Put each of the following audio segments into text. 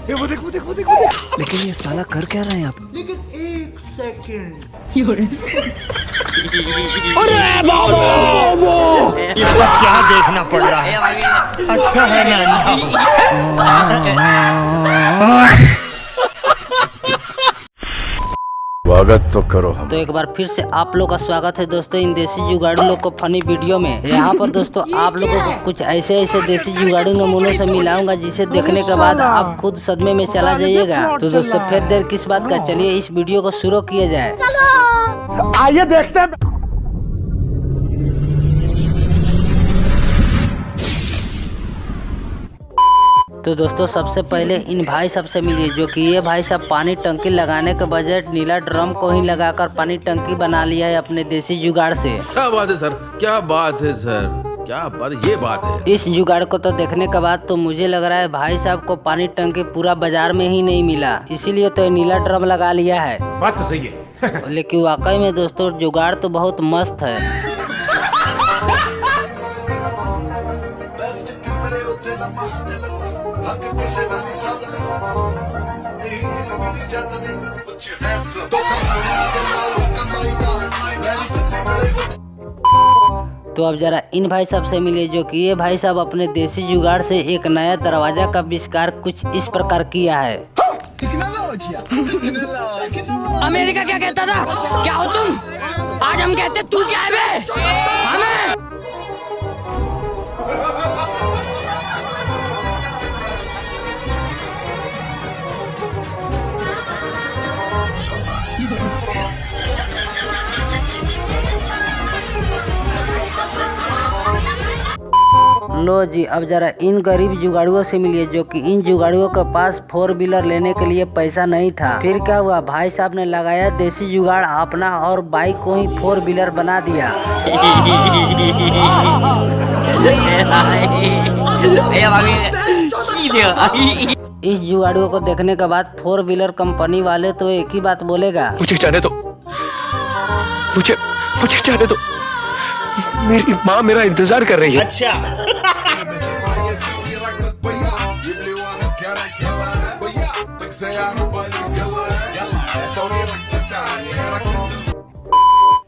वो देख वो देख वो देख वो देख। लेकिन ये साला कर क्या रहा है यहाँ पे? लेकिन एक सेकंड, अरे बाबा ये सब क्या देखना पड़ रहा है? अच्छा है मैं स्वागत तो करो हम। तो एक बार फिर से आप लोग का स्वागत है दोस्तों इन देसी जुगाड़ू लोग को फनी वीडियो में। यहाँ पर दोस्तों आप लोगों को कुछ ऐसे देसी जुगाड़ू नमूनों से मिलाऊंगा जिसे देखने के बाद आप खुद सदमे में चला जाइएगा। तो दोस्तों फिर देर किस बात का, चलिए इस वीडियो को शुरू किया जाए। आइए देखते हैं। तो दोस्तों सबसे पहले इन भाई साहब से मिलिए, जो कि ये भाई साहब पानी टंकी लगाने के बजाय नीला ड्रम को ही लगाकर पानी टंकी बना लिया है अपने देसी जुगाड़ से। क्या बात है सर, क्या बात है सर, क्या बात, ये बात है। इस जुगाड़ को तो देखने के बाद तो मुझे लग रहा है भाई साहब को पानी टंकी पूरा बाजार में ही नहीं मिला, इसीलिए तो नीला ड्रम लगा लिया है। बात तो सही है। लेकिन वाकई में दोस्तों जुगाड़ तो बहुत मस्त है। तो अब जरा इन भाई साहब से मिलिए, जो कि ये भाई साहब अपने देसी जुगाड़ से एक नया दरवाजा का आविष्कार कुछ इस प्रकार किया है। अमेरिका क्या कहता था, क्या हो तुम? आज हम कहते तू क्या है बे? हमें लो जी, अब जरा इन गरीब जुगाड़ुओं से मिलिए, जो कि इन जुगाड़ुओं के पास 4 व्हीलर लेने के लिए पैसा नहीं था। फिर क्या हुआ, भाई साहब ने लगाया देसी जुगाड़ अपना और बाइक को ही 4 व्हीलर बना दिया। इस जुगाड़ुओं को देखने के बाद 4 व्हीलर कंपनी वाले तो एक ही बात बोलेगा, मुझे जाने दो, मुझे जाने दो, मेरी माँ मेरा इंतजार कर रही है। अच्छा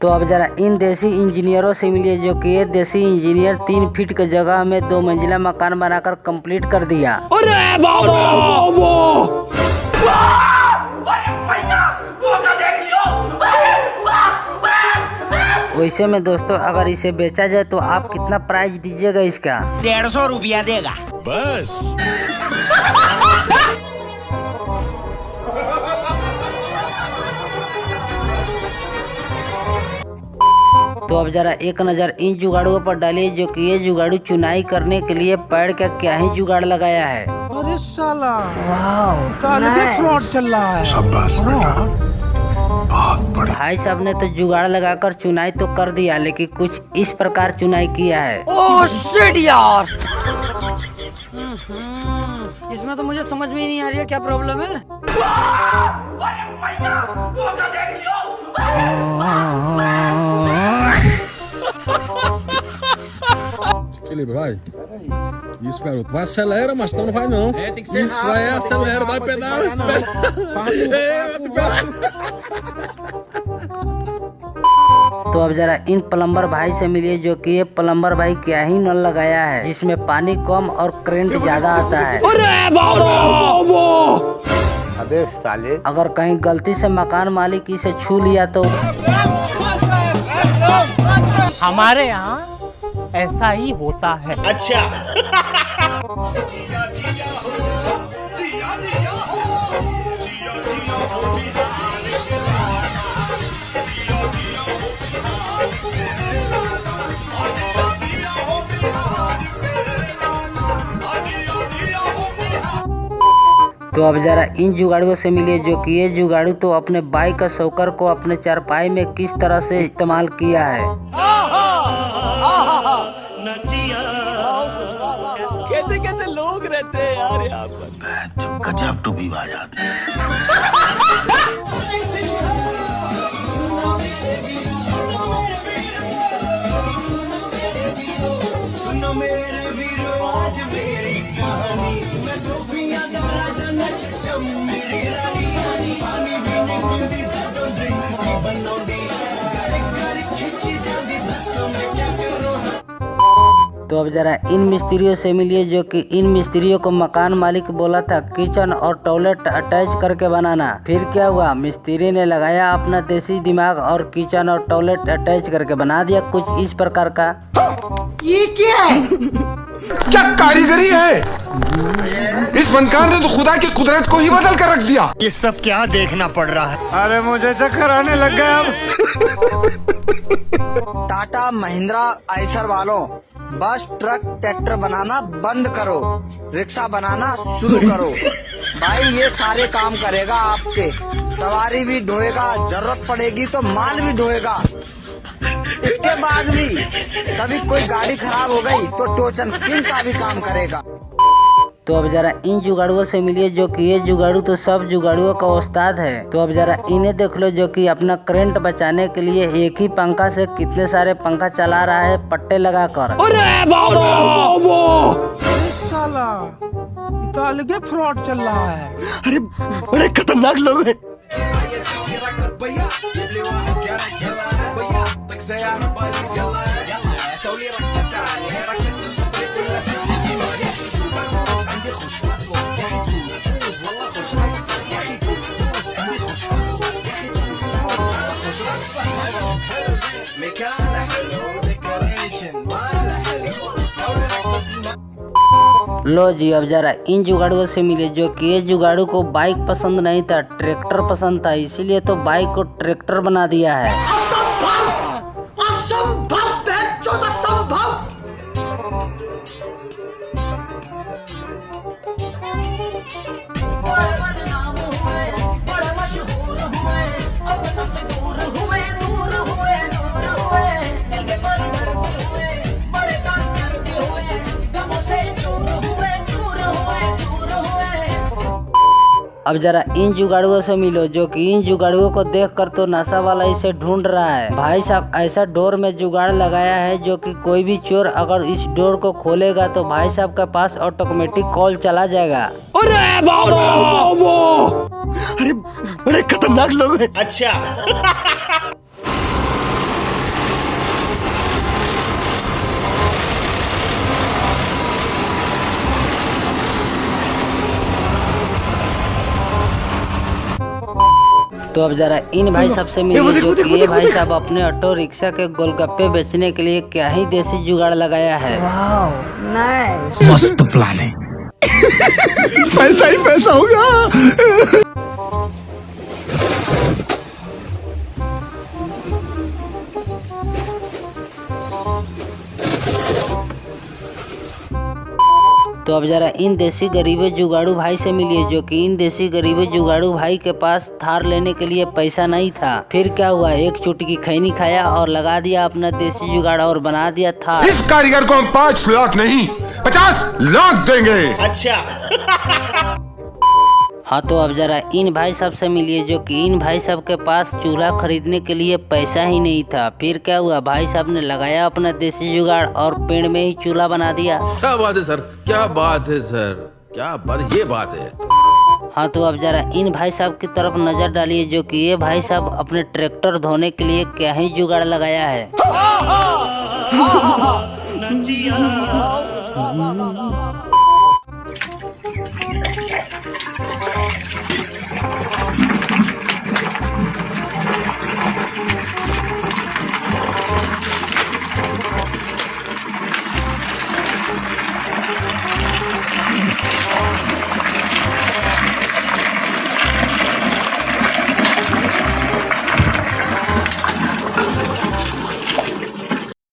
तो अब जरा इन देसी इंजीनियरों से मिलिए, जो कि ये देसी इंजीनियर 3 फीट की जगह में 2 मंजिला मकान बनाकर कंप्लीट कर दिया। अरे बाबा वैसे में दोस्तों अगर इसे बेचा जाए तो आप कितना प्राइस दीजिएगा इसका? 150 रुपया देगा बस। तो अब जरा एक नज़र इन जुगाड़ुओं पर डालिए, जो कि ये जुगाड़ू चुनाई करने के लिए पेड़ का क्या ही जुगाड़ लगाया है। अरे साला वाह, फ्रॉड चल रहा है। शाबाश बेटा, बहुत बढ़िया। भाई साहब ने तो जुगाड़ लगाकर चुनाई तो कर दिया, लेकिन कुछ इस प्रकार चुनाई किया है। ओह शिट यार, इसमें तो मुझे समझ में ही नहीं आ रही है क्या प्रॉब्लम है। Felipe, vai. Isso, garoto. Vai, acelera, mas não vai não. Isso, vai, acelera, vai, pedala. तो अब जरा इन प्लम्बर भाई से मिलिए, जो कि ये प्लम्बर भाई क्या ही नल लगाया है, जिसमें पानी कम और करंट ज्यादा आता है। अरे बाबा अबे साले, अगर कहीं गलती से मकान मालिक इसे छू लिया तो हमारे यहाँ ऐसा ही होता है। अच्छा तो अब जरा इन जुगाड़ुओं से मिलिए, जो कि ये जुगाड़ू तो अपने बाइक का शोकर को अपने चारपाई में किस तरह से इस्तेमाल किया है। कैसे कैसे लोग रहते हैं यार यहाँ पर। गजब टू भी बाजाते हैं। सुनो मेरे वीरो आज मेरी कहानी, मैं सोफिया का राजा नच तो अब जरा इन मिस्त्रियों से मिलिए, जो कि इन मिस्त्रियों को मकान मालिक बोला था किचन और टॉयलेट अटैच करके बनाना। फिर क्या हुआ, मिस्त्री ने लगाया अपना देसी दिमाग और किचन और टॉयलेट अटैच करके बना दिया कुछ इस प्रकार का। ये क्या है? क्या कारीगरी है? इस फनकार ने तो खुदा की कुदरत को ही बदल कर रख दिया। ये सब क्या देखना पड़ रहा है? अरे मुझे चक्कर आने लग गया अब। टाटा महिंद्रा आइसर वालों, बस ट्रक ट्रैक्टर बनाना बंद करो, रिक्शा बनाना शुरू करो। भाई ये सारे काम करेगा आपके, सवारी भी ढोएगा, जरूरत पड़ेगी तो माल भी ढोएगा। इसके बाद भी कभी कोई गाड़ी खराब हो गई तो टोचन किंग का भी काम करेगा। तो अब जरा इन जुगाड़ुओं से मिलिए, जो कि ये जुगाड़ू तो सब जुगाड़ुओं का उस्ताद है। तो अब जरा इन्हें देख लो, जो कि अपना करंट बचाने के लिए एक ही पंखा से कितने सारे पंखा चला रहा है पट्टे लगाकर। साला ये तो अलग फ्रॉड चल रहा है। अरे बड़े खतरनाक लोग हैं। लो जी, अब जरा इन जुगाड़ुओं से मिले, जो कि ये जुगाड़ू को बाइक पसंद नहीं था, ट्रैक्टर पसंद था, इसीलिए तो बाइक को ट्रैक्टर बना दिया है। अब जरा इन जुगाड़ुओं से मिलो, जो कि इन जुगाड़ुओं को देखकर तो नशा वाला इसे ढूंढ रहा है। भाई साहब ऐसा डोर में जुगाड़ लगाया है, जो कि कोई भी चोर अगर इस डोर को खोलेगा तो भाई साहब के पास ऑटोमेटिक कॉल चला जाएगा। अरे बड़े खतरनाक लोग हैं। अच्छा। तो अब जरा इन भाई साहब से मिलिए, जो कि ये भाई साहब अपने ऑटो रिक्शा के गोलगप्पे बेचने के लिए क्या ही देसी जुगाड़ लगाया है। मस्त प्लान है। पैसा ही पैसा होगा। तो अब जरा इन देसी गरीबे जुगाड़ू भाई से मिलिए, जो कि इन देसी गरीबे जुगाड़ू भाई के पास थार लेने के लिए पैसा नहीं था। फिर क्या हुआ, एक चुटकी खैनी खाया और लगा दिया अपना देसी जुगाड़ और बना दिया थार। इस कारीगर को हम 5 लाख नहीं 50 लाख देंगे। अच्छा। हाँ, तो अब जरा इन भाई साहब से मिलिए, जो कि इन भाई साहब के पास चूल्हा खरीदने के लिए पैसा ही नहीं था। फिर क्या हुआ, भाई साहब ने लगाया अपना देसी जुगाड़ और पेड़ में ही चूल्हा बना दिया। क्या बात है सर, क्या बात है सर, क्या बात, ये बात है। हाँ, तो अब जरा इन भाई साहब की तरफ नजर डालिए, जो कि ये भाई साहब अपने ट्रैक्टर धोने के लिए क्या ही जुगाड़ लगाया है।